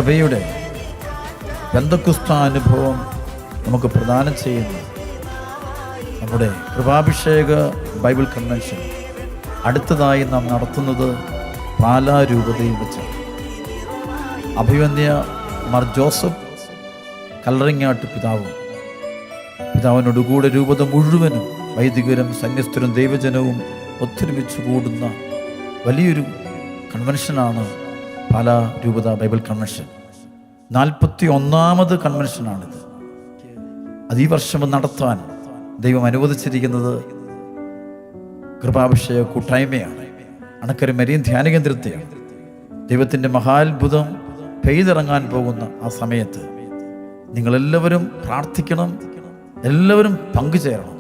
സഭയുടെ പെന്തക്കോസ്ത് അനുഭവം നമുക്ക് പ്രദാനം ചെയ്യുന്ന നമ്മുടെ കൃപാഭിഷേക ബൈബിൾ കൺവെൻഷൻ അടുത്തതായി നാം നടത്തുന്നത് പാലാ രൂപതയിൽ വെച്ചാണ്. അഭിവന്യ മാർ ജോസഫ് കല്ലറിങ്ങാട്ട് പിതാവിനോടുകൂടെ രൂപത മുഴുവനും വൈദികരും സന്യസ്തരും ദൈവജനവും ഒത്തൊരുമിച്ച് കൂടുന്ന വലിയൊരു കൺവെൻഷനാണ് പാലാ രൂപത ബൈബിൾ കൺവെൻഷൻ. 41ാമത് കൺവെൻഷനാണിത്. അത് ഈ വർഷം നടത്താൻ ദൈവം അനുവദിച്ചിരിക്കുന്നത് കൃപാഭിഷേക കൂട്ടായ്മയാണ്. അണക്കര മരിയൻ ധ്യാന കേന്ദ്രത്തെയാണ്. ദൈവത്തിൻ്റെ മഹാത്ഭുതം പെയ്തിറങ്ങാൻ പോകുന്ന ആ സമയത്ത് നിങ്ങളെല്ലാവരും പ്രാർത്ഥിക്കണം, എല്ലാവരും പങ്കുചേരണം.